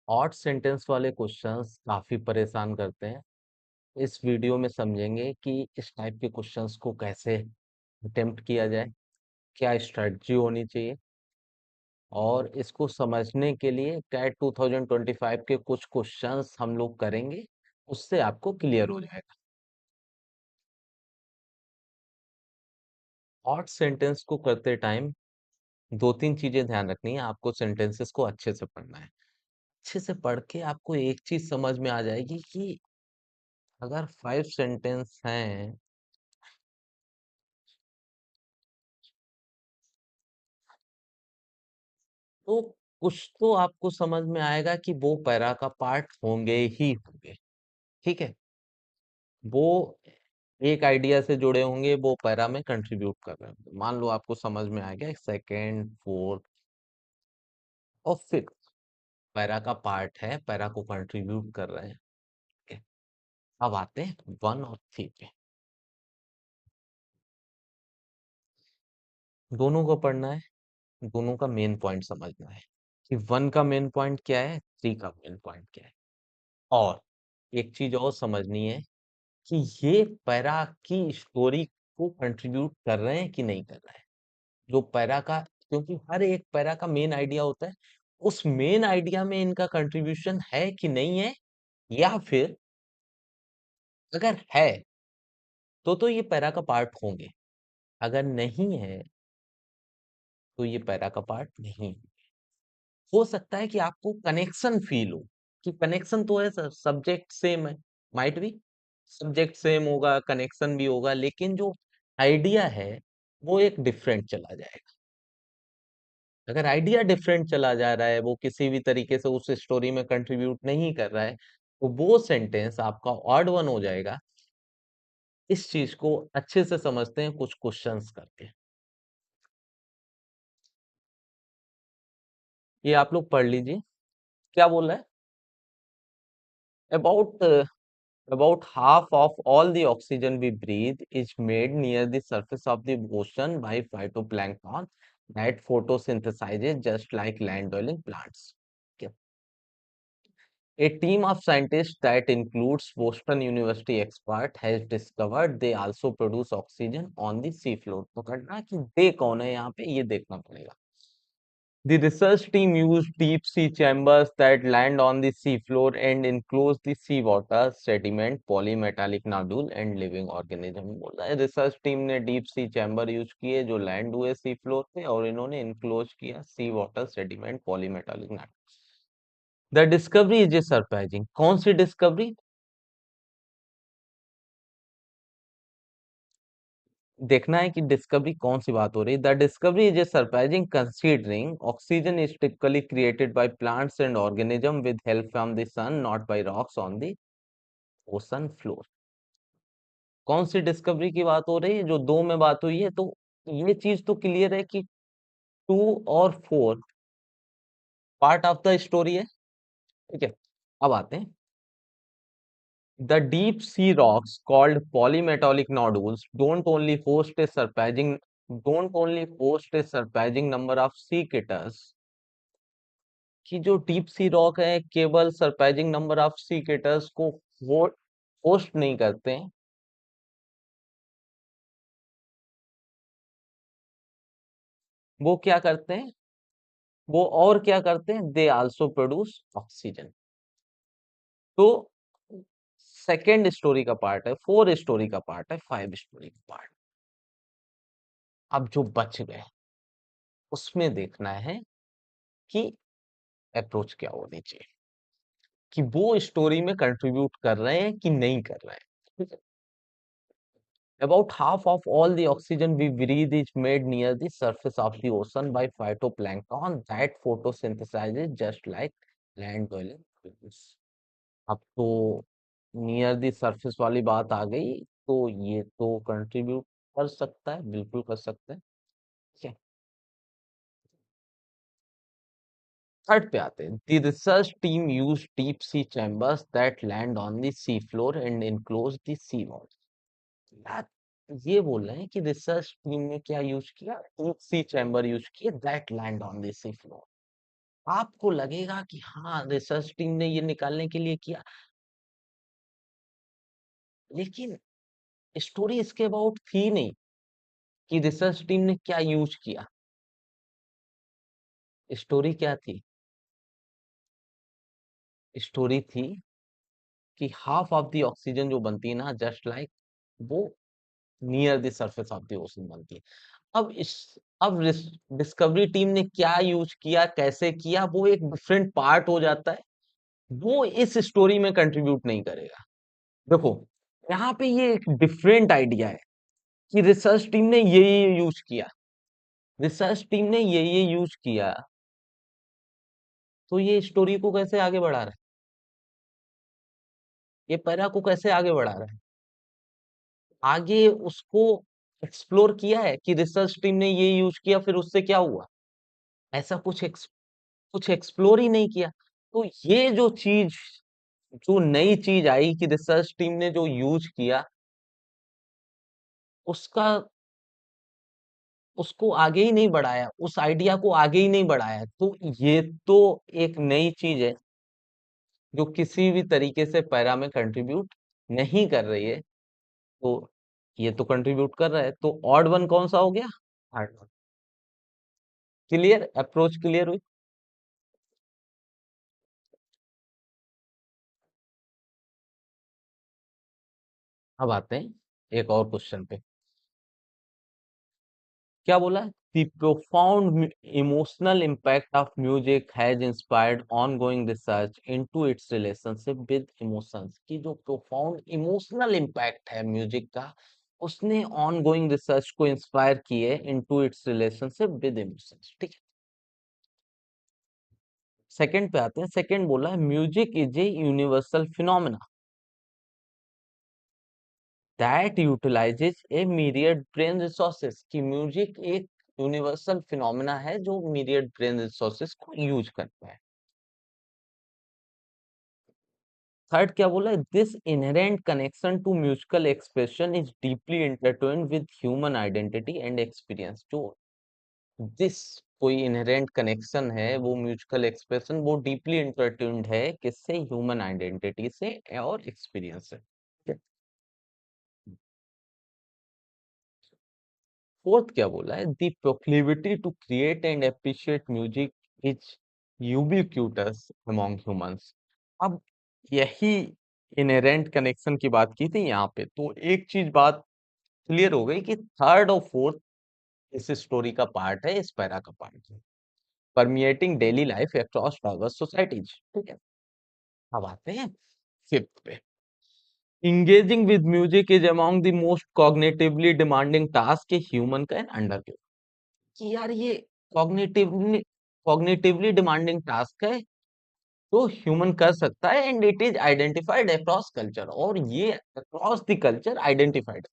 Odd sentence वाले questions काफी परेशान करते हैं। इस वीडियो में समझेंगे कि इस टाइप के क्वेश्चंस को कैसे अटेम्प्ट किया जाए, क्या स्ट्रेटजी होनी चाहिए, और इसको समझने के लिए कैट 2025 के कुछ क्वेश्चंस हम लोग करेंगे। उससे आपको क्लियर हो जाएगा। ऑड सेंटेंस को करते टाइम दो तीन चीजें ध्यान रखनी है। आपको सेंटेंसेस को अच्छे से पढ़ना है। अच्छे से पढ़ के आपको एक चीज समझ में आ जाएगी कि अगर 5 सेंटेंस हैं तो कुछ तो आपको समझ में आएगा कि वो पैरा का पार्ट होंगे ही होंगे। ठीक है, वो एक आइडिया से जुड़े होंगे, वो पैरा में कंट्रीब्यूट कर रहे होंगे। मान लो आपको समझ में आ गया सेकेंड, फोर्थ और फिफ्थ पैरा का पार्ट है, पैरा को कंट्रीब्यूट कर रहे हैं। ठीक है, अब आते हैं 1 और 3 पे। दोनों को पढ़ना है, दोनों का मेन पॉइंट समझना है कि 1 का मेन पॉइंट क्या है, 3 का मेन पॉइंट क्या है। और एक चीज और समझनी है कि ये पैरा की स्टोरी को कंट्रीब्यूट कर रहे हैं कि नहीं कर रहे हैं। जो पैरा का, क्योंकि हर एक पैरा का मेन आइडिया होता है, उस मेन आइडिया में इनका कंट्रीब्यूशन है कि नहीं है। या फिर अगर है तो ये पैरा का पार्ट होंगे, अगर नहीं है तो ये पैरा का पार्ट नहीं। हो सकता है कि आपको कनेक्शन फील हो कि कनेक्शन तो है, सब्जेक्ट सेम है, माइट भी सब्जेक्ट सेम होगा, कनेक्शन भी होगा, लेकिन जो आइडिया है वो एक डिफरेंट चला जाएगा। अगर आइडिया डिफरेंट चला जा रहा है, वो किसी भी तरीके से उस स्टोरी में कंट्रीब्यूट नहीं कर रहा है, तो वो सेंटेंस आपका ऑड वन हो जाएगा। इस चीज को अच्छे से समझते हैं कुछ क्वेश्चंस करके। ये आप लोग पढ़ लीजिए, क्या बोल रहा है। About About half of all the oxygen we breathe is made near the surface of the ocean by phytoplankton that photosynthesizes just like land-dwelling plants. Okay. A team of scientists that includes Boston University expert has discovered they also produce oxygen on the seafloor. पकड़ना कि दे कौन है यहाँ पे, ये देखना पड़ेगा। The research team used deep sea chambers that land on the seafloor and enclose the seawater, sediment, polymetallic nodule and living organism। बोल रहा है रिसर्च टीम ने डीप सी चैम्बर यूज किए जो लैंड हुए सी फ्लोर पे, और इन्होंने इनक्लोज किया sea water, sediment, polymetallic nodule. The discovery is a surprising. कौन सी डिस्कवरी? देखना है कि डिस्कवरी कौन सी बात हो रही है। The discovery is a surprising considering oxygen is typically created by plants and organism with help from the sun, not by rocks on the ocean floor. कौन सी डिस्कवरी की बात हो रही है? जो दो में बात हुई है, तो ये चीज तो क्लियर है कि 2 और 4 पार्ट ऑफ द स्टोरी है। ठीक है, अब आते हैं। The deep sea rocks called polymetallic nodules don't only host a surprising number of sea kitters, कि जो डीप सी रॉक है केवल सरप्राइजिंग नंबर ऑफ सी किटर्स को होस्ट नहीं करते हैं, वो क्या करते हैं, वो और क्या करते हैं, दे आल्सो प्रोड्यूस ऑक्सीजन। तो सेकेंड स्टोरी का पार्ट है, 4 स्टोरी का पार्ट है, 5 स्टोरी का पार्ट। अब जो बच गए उसमें देखना है कि अप्रोच क्या होनी चाहिए, कि वो स्टोरी में कंट्रीब्यूट कर रहे हैं कि नहीं कर रहे हैं। ठीक है। About half of all the oxygen we breathe is made near the surface of the ocean by phytoplankton that photosynthesizes just like land dwelling plants। अब तो नियर द सरफेस वाली बात आ गई, तो ये तो कंट्रीब्यूट कर सकता है, बिल्कुल कर सकता है। ठीक है, थर्ड पे आते हैं। The research team use deep sea chambers that land on the sea floor and enclose the sea wall. यार, ये बोल रहे हैं कि रिसर्च टीम ने क्या यूज किया, डीप सी चैम्बर यूज किया that land on the sea floor. आपको लगेगा कि हाँ, रिसर्च टीम ने ये निकालने के लिए किया, लेकिन स्टोरी इसके अबाउट थी नहीं कि रिसर्च टीम ने क्या यूज किया। स्टोरी क्या थी? स्टोरी थी कि हाफ ऑफ द ऑक्सीजन जो बनती है ना, जस्ट लाइक वो near the surface of the ocean बनती है। अब इस अब डिस्कवरी टीम ने क्या यूज किया, कैसे किया, वो एक डिफरेंट पार्ट हो जाता है। वो इस स्टोरी में कंट्रीब्यूट नहीं करेगा। देखो, यहाँ पे ये एक डिफरेंट आइडिया है कि रिसर्च टीम ने ये यूज किया, रिसर्च टीम ने ये यूज किया, तो ये स्टोरी को कैसे आगे बढ़ा रहा है? ये पैरा को कैसे आगे बढ़ा रहा है? आगे उसको एक्सप्लोर किया है कि रिसर्च टीम ने ये यूज किया, फिर उससे क्या हुआ? ऐसा कुछ एक्सप्लोर ही नहीं किया। तो ये जो चीज, जो नई चीज आई कि रिसर्च टीम ने जो यूज किया, उसका उसको आगे ही नहीं बढ़ाया, उस आइडिया को आगे ही नहीं बढ़ाया, तो ये तो एक नई चीज है जो किसी भी तरीके से पैरा में कंट्रीब्यूट नहीं कर रही है। तो ये तो कंट्रीब्यूट कर रहा है, तो ऑड वन कौन सा हो गया? Hard one. Clear? Approach clear हुई? अब आते हैं एक और क्वेश्चन पे। क्या बोला है? The profound emotional impact of music has inspired ongoing research into its relationship with emotions। की जो profound emotional impact है म्यूजिक का, उसने ongoing research को इंस्पायर किए into its relationship with emotions। ठीक है, सेकंड पे आते हैं। सेकंड बोला है music is a universal phenomena that utilizes a myriad brain resources. की म्यूजिक एक यूनिवर्सल फिनोमेना है जो myriad ब्रेन रिसोर्सेज को यूज करता है। थर्ड क्या बोला है? This inherent connection to musical expression is deeply intertwined with human identity and experience. जो दिस कोई इनहेरेंट कनेक्शन है, वो म्यूजिकल एक्सप्रेशन वो डीपली इंटरट्विन्ड है किससे? ह्यूमन आइडेंटिटी से और एक्सपीरियंस से। फोर्थ क्या बोला है? The proclivity to create and appreciate music is ubiquitous among humans. अब यही इनहेरेंट कनेक्शन की बात की थी यहाँ पे, तो एक चीज बात क्लियर हो गई कि थर्ड और फोर्थ इस स्टोरी का पार्ट है, इस पैरा का पार्ट है, permeating daily life across diverse societies. ठीक है, अब आते हैं फिफ्थ पे। Engaging with music is among the most cognitively demanding task a human can undergo. कि यार ये कॉग्निटिवली कॉग्निटिवली डिमांडिंग टास्क है तो ह्यूमन कर सकता है, and it is identified across culture, और ये अक्रॉस द कल्चर आइडेंटिफाइड।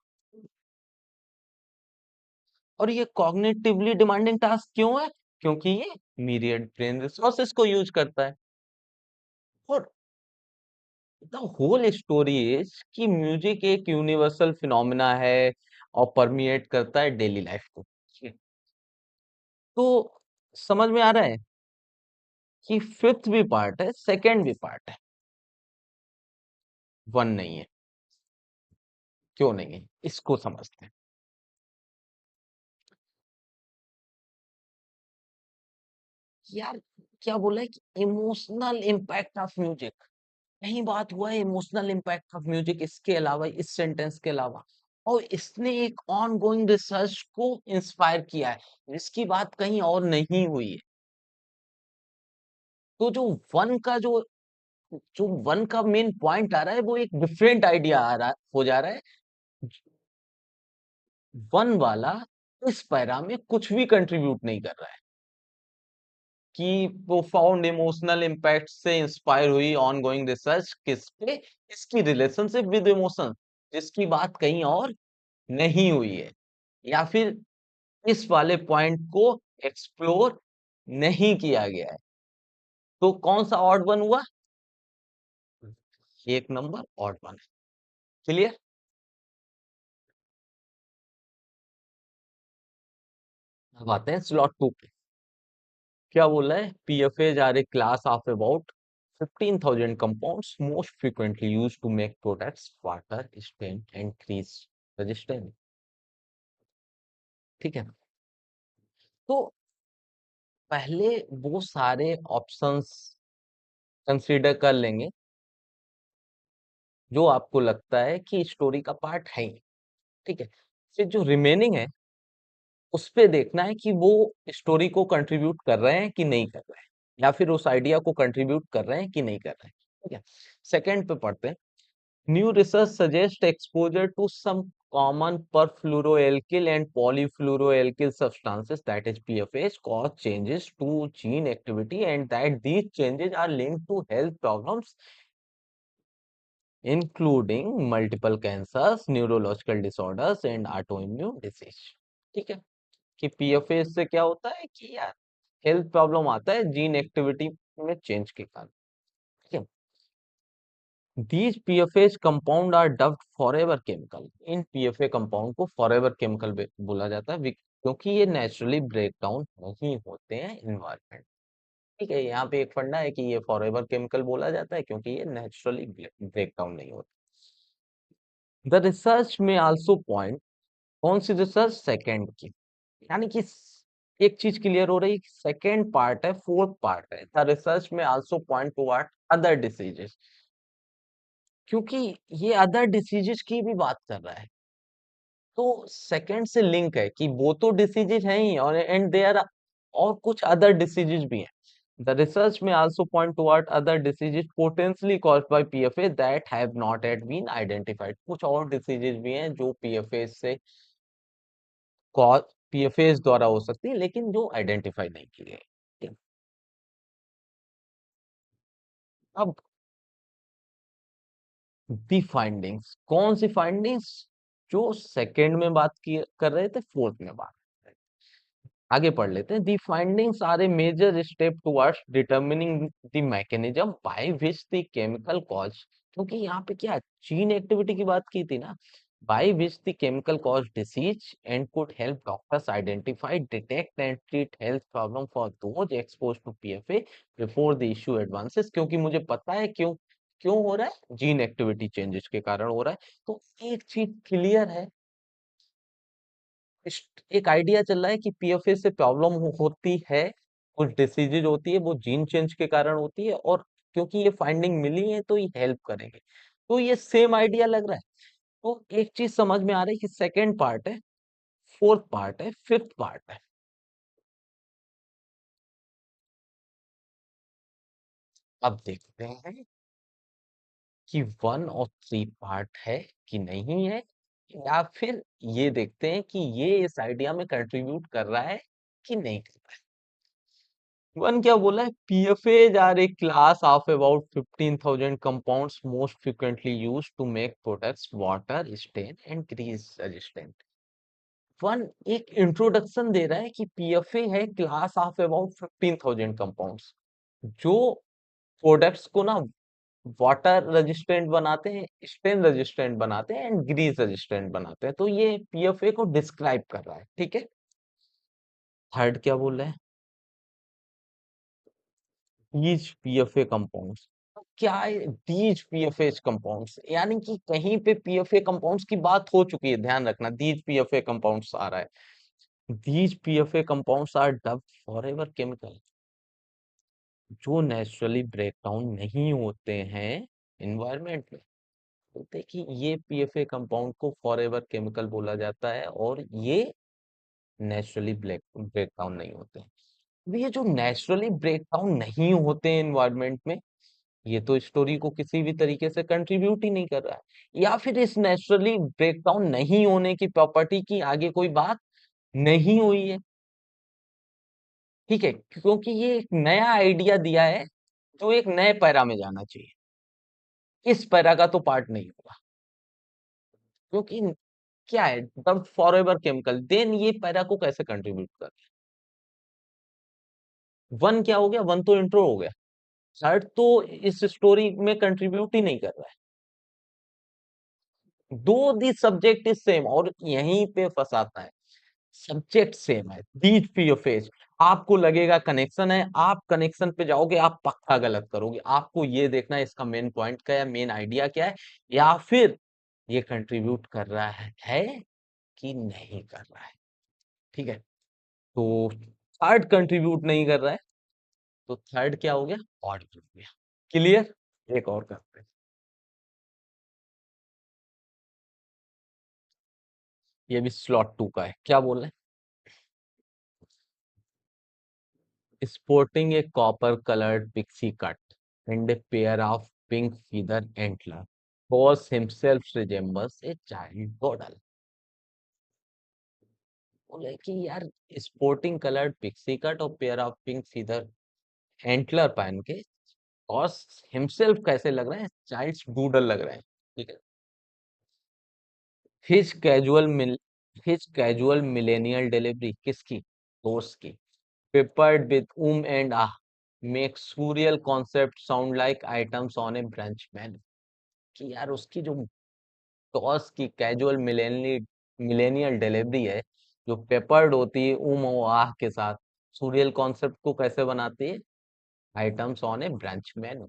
और ये कॉग्निटिवली डिमांडिंग टास्क क्यों है? क्योंकि ये myriad ब्रेन रिसोर्सेज को यूज करता है। और द होल स्टोरी इज कि म्यूजिक एक यूनिवर्सल फिनोमिना है और परमिएट करता है डेली लाइफ को। तो समझ में आ रहा है कि फिफ्थ भी पार्ट है, सेकंड भी पार्ट है, वन नहीं है। क्यों नहीं है, इसको समझते हैं। यार, क्या बोला है कि इमोशनल इम्पैक्ट ऑफ म्यूजिक, कहीं बात हुआ है इमोशनल इम्पैक्ट ऑफ म्यूजिक इसके अलावा, इस सेंटेंस के अलावा? और इसने एक ऑन गोइंग रिसर्च को इंस्पायर किया है जिसकी बात कहीं और नहीं हुई है। तो जो वन का जो जो वन का मेन पॉइंट आ रहा है, वो एक डिफरेंट आइडिया आ रहा हो जा रहा है। वन वाला इस पैरा में कुछ भी कंट्रीब्यूट नहीं कर रहा है कि प्रोफाउंड इमोशनल इम्पैक्ट से इंस्पायर हुई ऑन गोइंग रिसर्च किस पे? इसकी रिलेशनशिप विद इमोशन, जिसकी बात कहीं और नहीं हुई है, या फिर इस वाले पॉइंट को एक्सप्लोर नहीं किया गया है। तो कौन सा ऑड वन हुआ? एक नंबर ऑड वन है। क्लियर? अब आते हैं स्लॉट टू पे। क्या बोला है? PFAS are a class of about 15,000 compounds most frequently used to make products water, stain and grease resistant. ठीक है, तो पहले वो सारे ऑप्शंस कंसीडर कर लेंगे जो आपको लगता है कि स्टोरी का पार्ट है ही। ठीक है, फिर जो रिमेनिंग है उस पे देखना है कि वो स्टोरी को कंट्रीब्यूट कर रहे हैं कि नहीं कर रहे हैं, या फिर उस आइडिया को कंट्रीब्यूट कर रहे हैं कि नहीं कर रहे हैं। ठीक है, सेकंड पे पढ़ते हैं। New research suggest exposure to some common perfluoroalkyl and polyfluoroalkyl substances, that is PFAs, cause changes to gene activity and that these changes are linked to health problems including multiple cancers, neurological disorders and autoimmune disease। ठीक है, कि PFS से क्या होता है कि यार health problem आता है जीन एक्टिविटी में चेंज के कारण। ठीक है, these PFS compound are dubbed forever chemical. इन पीएफए कंपाउंड को फॉरएवर केमिकल बोला जाता है क्योंकि ये नेचुरली ब्रेक डाउन नहीं होते हैं इन्वायरमेंट। ठीक है, यहाँ पे एक फंडा है कि ये फॉरएवर केमिकल बोला जाता है क्योंकि ये नेचुरली ब्रेक डाउन नहीं होते। द रिसर्च में आल्सो पॉइंट, कौन सी रिसर्च? सेकेंड की, यानी कि एक चीज क्लियर हो रही है, सेकेंड पार्ट है, फोर्थ पार्ट है। द रिसर्च में also point toward other diseases, क्योंकि ये अदर डिसीजेस की भी बात कर रहा है, तो सेकेंड से लिंक है कि वो तो डिसीजेस हैं ही और एंड देयर और कुछ अदर डिसीजेस भी हैं। द रिसर्च में also point toward other diseases potentially caused by PFA that have not yet been identified. कुछ और डिसीजेस भी हैं जो पीएफए से कॉज पीएफएस द्वारा हो सकती है लेकिन जो आइडेंटिफाई नहीं की गई। अब दी फाइंडिंग्स, कौन सी फाइंडिंग्स? जो सेकंड में बात की कर रहे थे, फोर्थ में बात कर रहे थे। आगे पढ़ लेते हैं। The findings are a major step towards determining the mechanism by which the chemical cause, क्योंकि यहाँ पे क्या जीन एक्टिविटी की बात की थी ना, by which the chemical cause disease and could help doctors identify, detect and treat health problem for those exposed to PFA before the issue advances. क्योंकि मुझे पता है क्यों क्यों हो रहा है, जीन एक्टिविटी चेंजेस के कारण हो रहा है। तो एक चीज क्लियर है, एक आइडिया चल रहा है कि पीएफए से प्रॉब्लम होती है, कुछ डिसीजेज होती है, वो जीन चेंज के कारण होती है, और क्योंकि ये फाइंडिंग मिली है तो ये हेल्प करेंगे। तो ये सेम आइडिया लग रहा है। तो एक चीज समझ में आ रही है कि सेकेंड पार्ट है, फोर्थ पार्ट है, फिफ्थ पार्ट है। अब देखते हैं कि वन और थ्री पार्ट है कि नहीं है, या फिर ये देखते हैं कि ये इस आइडिया में कंट्रीब्यूट कर रहा है कि नहीं कर रहा है। वन क्या बोला है? PFAs are a class of about 15,000 compounds most frequently used to make products water, stain and grease resistant। One एक इंट्रोडक्शन दे रहा है कि पीएफए है क्लास ऑफ अबाउट 15,000 कंपाउंड्स जो प्रोडक्ट्स को ना वाटर रेजिस्टेंट बनाते हैं, स्टेन रेजिस्टेंट बनाते हैं एंड ग्रीस रेजिस्टेंट बनाते हैं। तो ये पीएफए को डिस्क्राइब कर रहा है। ठीक है, थर्ड क्या बोल रहे हैं? These PFA compounds. क्या है दीज पीएफए कंपाउंड्स? यानी कि कहीं पे पीएफए कंपाउंड्स की बात हो चुकी है, ध्यान रखना, दीज पीएफए कंपाउंड्स आ रहा है। These PFA compounds are dubbed forever chemical, जो नेचुरली ब्रेक डाउन नहीं होते हैं एनवायरनमेंट में। तो देखिए ये पीएफए कंपाउंड को फॉरएवर केमिकल बोला जाता है और ये नेचुरली ब्रेक डाउन नहीं होते हैं। अब ये जो नेचुरली ब्रेक डाउन नहीं होते हैं एनवायरनमेंट में, ये तो स्टोरी को किसी भी तरीके से कंट्रीब्यूट ही नहीं कर रहा है, या फिर इस नेचुरली ब्रेकडाउन नहीं होने की प्रॉपर्टी की आगे कोई बात नहीं हुई है। ठीक है, क्योंकि ये एक नया आइडिया दिया है जो एक नए पैरा में जाना चाहिए, इस पैरा का तो पार्ट नहीं होगा, क्योंकि क्या है द फॉरएवर केमिकल, देन ये पैरा को कैसे कंट्रीब्यूट कर? वन क्या हो गया? वन तो इंट्रो हो गया, थर्ड तो इस स्टोरी में कंट्रीब्यूट ही नहीं कर रहा है। दो दी सब्जेक्ट इज सेम, और यहीं पे फंसाता है, सब्जेक्ट सेम है, दीज पीओफेज, आपको लगेगा कनेक्शन है, आप कनेक्शन पे जाओगे, आप पक्का गलत करोगे। आपको ये देखना है इसका मेन पॉइंट क्या है, मेन आइडिया क्या है, या फिर ये कंट्रीब्यूट कर रहा है कि नहीं कर रहा है। ठीक है, तो थर्ड कंट्रीब्यूट नहीं कर रहा है, तो थर्ड क्या हो गया, ऑड हो गया। क्लियर? एक और करते हैं। ये भी स्लॉट टू का है, क्या बोल रहे हैं, sporting a copper coloured pixie cut and a pair of pink feather antler was himself resembles a child doodle। बोले कि यार स्पोर्टिंग कलर्ड पिक्सी कट और pair of pink feather antler पहन के और हिमसेल्फ कैसे लग रहे हैं, चाइल्ड्स डूडल लग रहे हैं। ठीक है, his casual mil his casual millennial delivery किसकी, दोस्त की, peppered with and ah make surreal concept sound like items on a brunch menu. कि यार उसकी जो टॉस की कैजुअल मिलेनियल डिलीवरी है, जो पेपर्ड होती है और आह के साथ, सूरियल कॉन्सेप्ट को कैसे बनाती है, items on a brunch menu.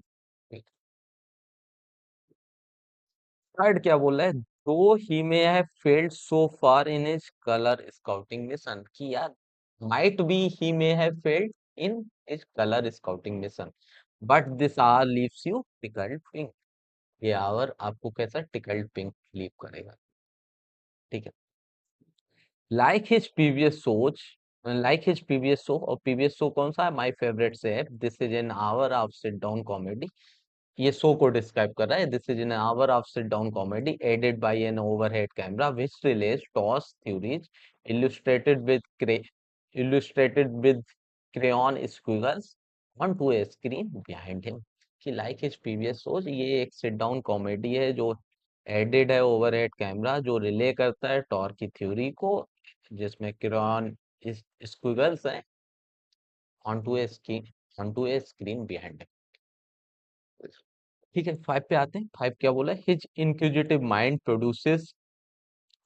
Third क्या बोल रहा है, though he may have failed so far in his colour scouting mission. कि यार might be he may have failed in his colour scouting mission, but this hour leaves you tickled pink. ये hour आपको कैसा tickled pink leave करेगा। ठीक है, like his previous show, like his previous show, और previous show कौन सा है, माय फेवरेट से है, this is an hour of sit down comedy. ये शो को डिस्क्राइब कर रहा है, this is an hour of sit down comedy aided by an overhead camera which relays toss theories illustrated with illustrated with crayon squiggles onto a screen behind him। कि like his previous shows, ये एक seat down comedy है जो added है overhead camera, जो relay करता है Tor की थ्योरी को, जिसमें क्रेयॉन स्क्विगल्स हैं onto a screen behind. ठीक है, फाइव पे आते हैं। फाइव क्या बोला, his inquisitive mind produces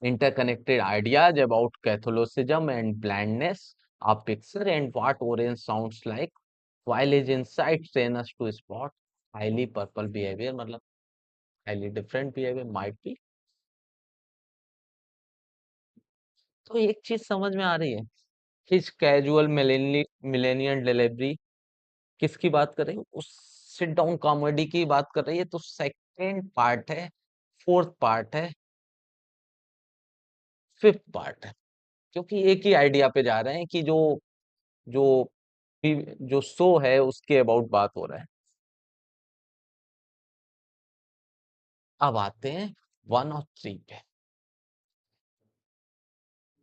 interconnected ideas about Catholicism and blindness of picture and what orange sounds like, while his insight train us to spot highly purple behavior, मतलब highly different behavior might be। तो एक चीज समझ में आ रही है, his casual millennial delivery किसकी बात कर रही है, उस सिट डाउन कॉमेडी की बात कर रही है। तो सेकेंड पार्ट है, फोर्थ पार्ट है, फिफ्थ पार्ट है, क्योंकि एक ही आइडिया पे जा रहे हैं कि जो जो जो शो है उसके अबाउट बात हो रहा है। अब आते हैं वन और थ्री पे।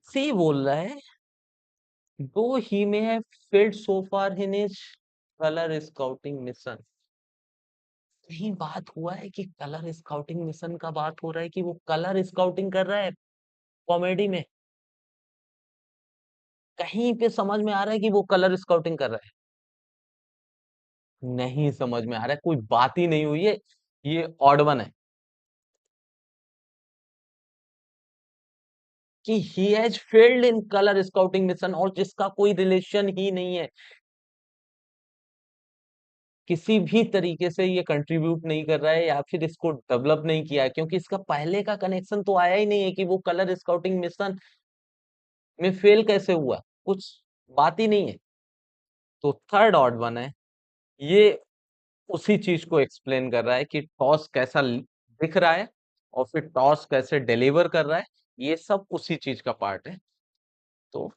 सी बोल रहा है, दो ही में है failed so far in his colour scouting mission. कहीं बात हुआ है कि कलर स्काउटिंग मिशन का बात हो रहा है कि वो कलर स्काउटिंग कर रहा है कॉमेडी में, कहीं पे समझ में आ रहा है कि वो कलर स्काउटिंग कर रहा है, नहीं समझ में आ रहा है, कोई बात ही नहीं हुई है। ये ऑड वन है कि he has failed in colour scouting mission, और जिसका कोई रिलेशन ही नहीं है, किसी भी तरीके से ये कंट्रीब्यूट नहीं कर रहा है या फिर इसको डेवलप नहीं किया है, क्योंकि इसका पहले का कनेक्शन तो आया ही नहीं है कि वो कलर स्काउटिंग मिशन में फेल कैसे हुआ, कुछ बात ही नहीं है। तो थर्ड ऑड वन है, ये उसी चीज को एक्सप्लेन कर रहा है कि टॉस कैसा दिख रहा है और फिर टॉस कैसे डिलीवर कर रहा है, ये सब उसी चीज का पार्ट है। तो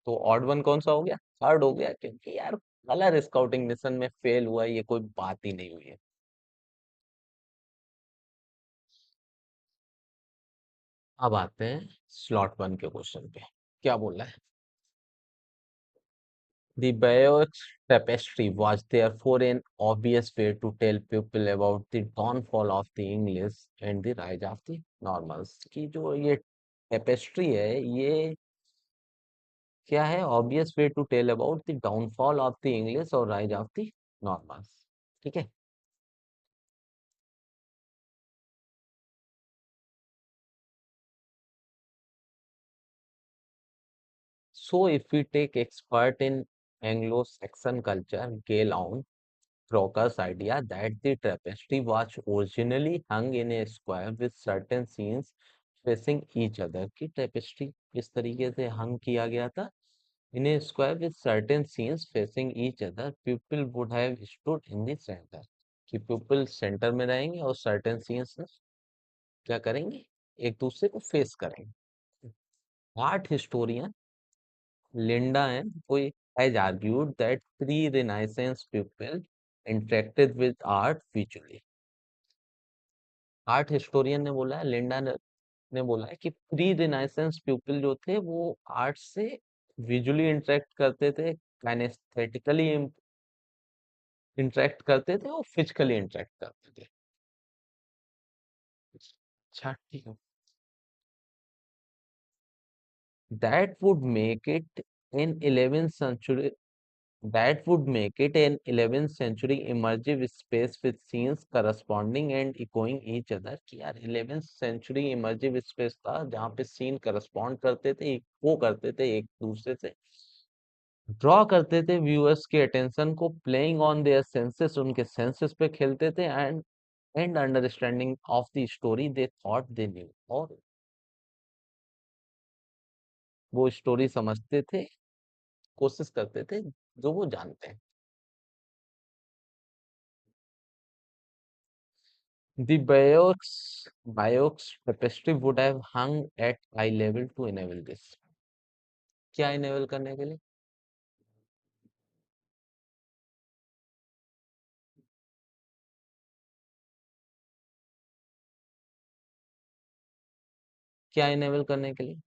ऑड वन कौन सा हो गया, थर्ड हो गया, क्योंकि यार कलर स्काउटिंग मिशन में फेल हुआ है, ये कोई बात ही नहीं हुई है। अब आते हैं स्लॉट वन के क्वेश्चन पे, क्या बोल रहा है, The Bayeux tapestry was therefore an obvious way to tell people about the downfall of the English and the rise of the normals। कि जो ये टेपेस्ट्री है, ये क्या है, obvious way to tell about the downfall of the English और rise of the Normans. ठीक है, So if we take expert in Anglo-Saxon culture, Gale Crocus idea that the tapestry was originally hung in a square with certain scenes facing each other, कि tapestry इस तरीके से hung किया गया था in a square with certain scenes facing each other, people would have stood in the center, कि people center में रहेंगे और certain scenes क्या करेंगे, एक दूसरे को फेस करेंगे. आर्ट हिस्टोरियन लिंडा एंड कोई has argued that pre-Renaissance people interacted with art visually. Art historian ने बोला है, लिंडा ने बोला है कि प्री रिनाइसेंस पीपल जो थे वो आर्ट से विजुअली इंटरेक्ट करते थे, काइनेस्थेटिकली इंटरेक्ट करते थे और फिजिकली इंटरेक्ट करते थे. अच्छा ठीक है. That would make it in 11th century that would make it an 11th century immersive space with scenes corresponding and echoing each other. कि यार 11th century immersive space था जहाँ पे सीन करस्पॉन्ड करते थे, इको करते थे एक दूसरे से, ड्रॉ करते थे व्यूअर्स के अटेंशन को, प्लेइंग ऑन देयर सेंसेस, उनके सेंसेस पे खेलते थे, and understanding of the story they thought they knew, और वो स्टोरी समझते थे, कोशिश करते थे जो वो जानते हैं. The Bayeux tapestry would have hung at eye level to enable this. क्या enable करने के लिए? क्या enable करने के लिए?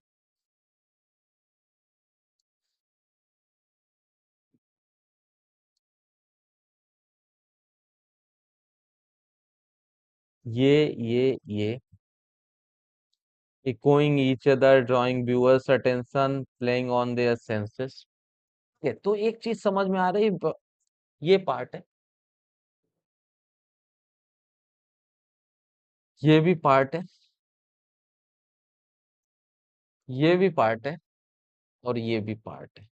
ये echoing each other, drawing viewers attention, playing on their senses. ये तो एक चीज समझ में आ रही, ये पार्ट है, ये भी पार्ट है, ये भी पार्ट है, और ये भी पार्ट है.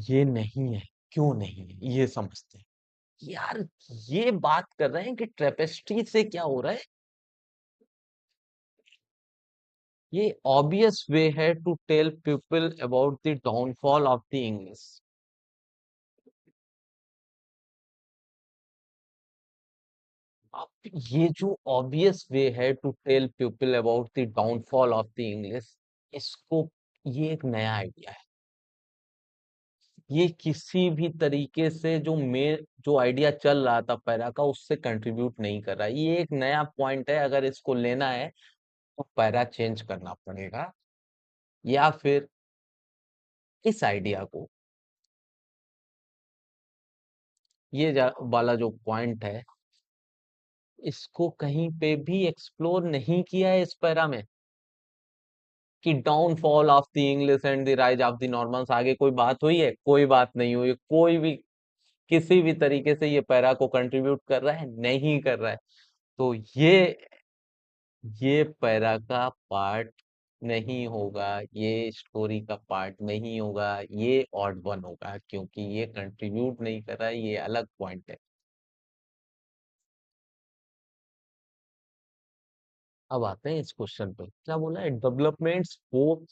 ये नहीं है. क्यों नहीं है ये समझते हैं. यार ये बात कर रहे हैं कि ट्रेपेस्ट्री से क्या हो रहा है. ये ऑब्वियस वे है to tell people about the downfall of the English. अब ये जो ऑब्वियस वे है to tell people about the downfall of the English, इसको, ये एक नया आइडिया है. ये किसी भी तरीके से जो आइडिया चल रहा था पैरा का उससे कंट्रीब्यूट नहीं कर रहा है. ये एक नया पॉइंट है. अगर इसको लेना है तो पैरा चेंज करना पड़ेगा, या फिर इस आइडिया को, वाला जो पॉइंट है, इसको कहीं पे भी एक्सप्लोर नहीं किया है इस पैरा में, कि downfall of the English and the rise of the Normans. आगे कोई बात हुई है? कोई बात नहीं हुई. कोई भी किसी भी तरीके से ये पैरा को कंट्रीब्यूट कर रहा है? नहीं कर रहा है. तो ये पैरा का पार्ट नहीं होगा, ये स्टोरी का पार्ट नहीं होगा, ये ऑड वन होगा, क्योंकि ये कंट्रीब्यूट नहीं कर रहा है. ये अलग पॉइंट है. अब आते हैं इस क्वेश्चन पे. क्या बोला है? Developments both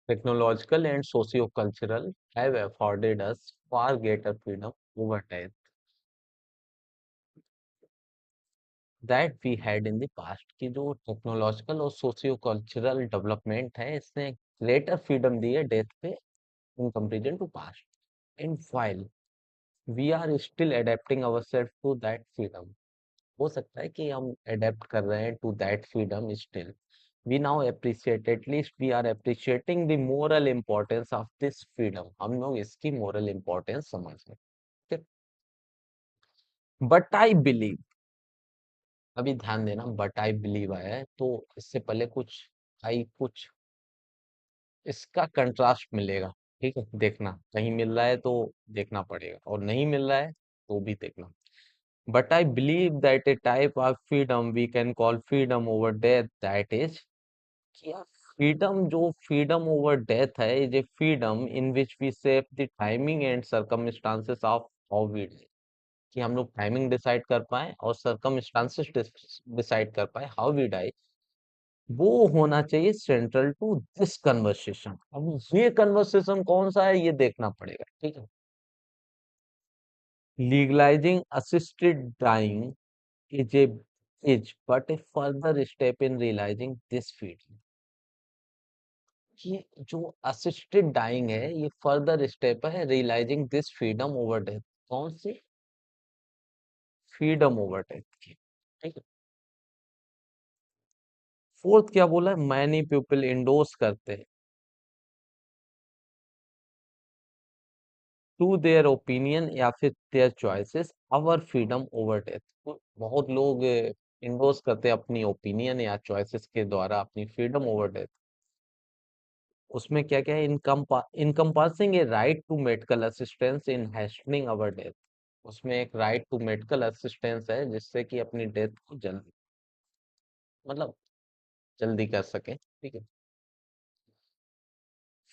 technological and socio cultural have afforded us far greater freedom over time that we had in the past. की जो टेक्नोलॉजिकल और सोशियो कल्चरल डेवलपमेंट है, इसने ग्रेटर फ्रीडम दी है डेथ पे in comparison to past. And while we are still adapting ourselves to that freedom, हो सकता है कि हम अडेप्ट कर रहे हैं to that freedom still, we now appreciate, at least we are appreciating the moral importance of this freedom. हम लोग इसकी moral importance समझ रहे हैं. बट आई बिलीव, अभी ध्यान देना, बट आई बिलीव आया है तो इससे पहले कुछ इसका कंट्रास्ट मिलेगा. ठीक है, देखना कहीं मिल रहा है तो देखना पड़ेगा, और नहीं मिल रहा है तो भी देखना. But I believe that a type of freedom we can call freedom over death, that is, क्या फ्रीडम, जो फ्रीडम ओवर डेथ है, is a freedom in which we save the timing and circumstances of how we die, कि हम लोग timing decide कर पाए और circumstances decide कर पाए हाउ वी डाई, वो होना चाहिए सेंट्रल टू दिस कन्वर्सेशन। अब ये कन्वर्सेशन कौन सा है ये देखना पड़ेगा, ठीक है। Legalising assisted dying is a is but a further step in realising this freedom. ये जो असिस्टेड डाइंग है ये फर्दर स्टेप है realising this freedom over death. कौन सी? फ्रीडम ओवर डेथ की, ठीक है। फोर्थ क्या बोला है? मैनी पीपल इंडोर्स करते हैं टू देयर ओपिनियन या फिर their choices our freedom over death. बहुत लोग इंडोर्स करते हैं अपनी ओपिनियन या चॉइसेस के द्वारा अपनी फ्रीडम ओवर डेथ। उसमें क्या क्या है? Encompassing a right to medical assistance in hastening our death. उसमें एक राइट टू मेडिकल असिस्टेंस है जिससे कि अपनी डेथ को जल्दी, मतलब जल्दी कर सके, ठीक है।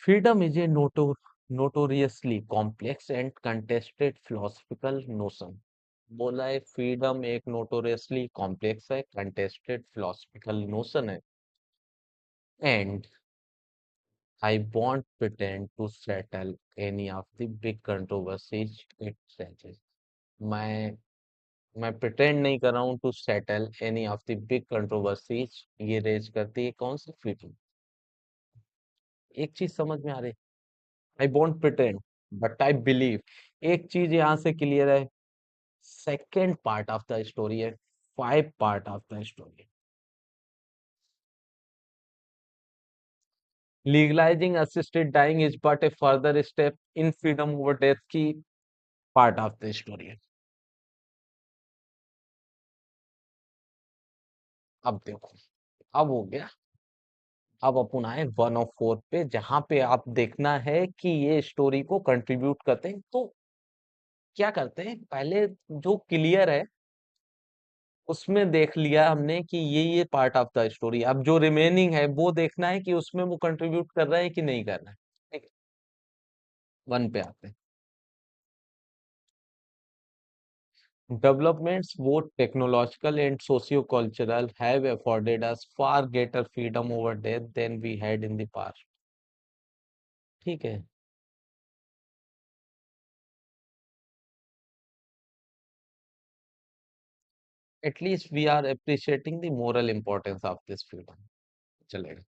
Freedom is a notoriously complex and contested philosophical notion। बोला है फ्रीडम एक नोटोरियसली कॉम्प्लेक्स है, कंटेस्टेड फिलोसफिकल नोशन है, and I won't pretend to settle any of the big controversies it raises। मैं मैं प्रिटेंड नहीं कर रहा हूँ to settle any of the big controversies ये रेज करती है कौन सी फ्रीडम। एक चीज समझ में आ रही, I won't pretend but I believe. एक चीज यहाँ से क्लियर है, second part of the story है, 5 part of the story. Legalising assisted dying is but a further step in freedom over death की पार्ट ऑफ द स्टोरी है। अब देखो, अब हो गया। अब अपन आए 1 और 4 पे, जहां पे आप देखना है कि ये स्टोरी को कंट्रीब्यूट करते हैं। तो क्या करते हैं, पहले जो क्लियर है उसमें देख लिया हमने कि ये पार्ट ऑफ द स्टोरी। अब जो रिमेनिंग है वो देखना है कि उसमें वो कंट्रीब्यूट कर रहा है कि नहीं कर रहा है, ठीक है। 1 पे आते हैं। Developments, both technological and socio-cultural, have afforded us far greater freedom over death than we had in the past। ठीक है। At least we are appreciating the moral importance of this freedom। चलेगा।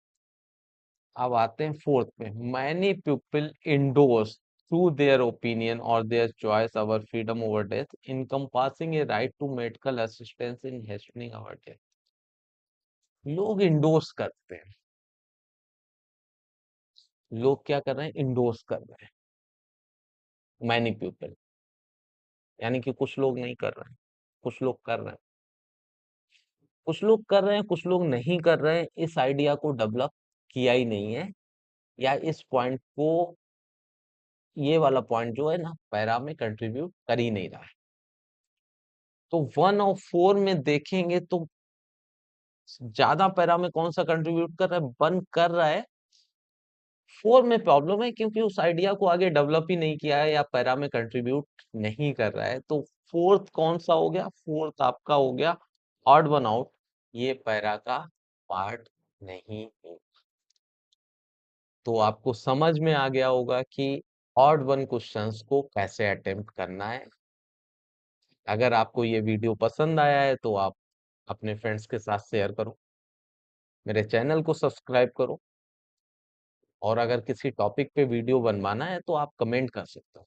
अब आते हैं 4th पे। Many people endorse through their opinion or their choice our freedom over death, encompassing a right to medical assistance in hastening our death। लोग endorse करते हैं। लोग क्या कर रहे हैं? इंडोर्स कर रहे हैं। मैनी पीपल, यानी कि कुछ लोग नहीं कर रहे हैं, कुछ लोग कर रहे हैं। कुछ लोग कर रहे हैं, कुछ लोग नहीं कर रहे हैं, इस आइडिया को डेवलप किया ही नहीं है, या इस पॉइंट को, ये वाला पॉइंट जो है ना पैरा में कंट्रीब्यूट कर ही नहीं रहा है। तो 1 और 4 में देखेंगे तो ज्यादा पैरा में कौन सा कंट्रीब्यूट कर रहा है? 1 कर रहा है। 4 में प्रॉब्लम है क्योंकि उस आइडिया को आगे डेवलप ही नहीं किया है या पैरा में कंट्रीब्यूट नहीं कर रहा है। तो 4th कौन सा हो गया? 4th आपका हो गया ऑड वन आउट। ये पैरा का पार्ट नहीं है। तो आपको समझ में आ गया होगा कि ऑड वन क्वेश्चंस को कैसे अटेम्प्ट करना है। अगर आपको ये वीडियो पसंद आया है तो आप अपने फ्रेंड्स के साथ शेयर करो, मेरे चैनल को सब्सक्राइब करो, और अगर किसी टॉपिक पे वीडियो बनवाना है तो आप कमेंट कर सकते हो।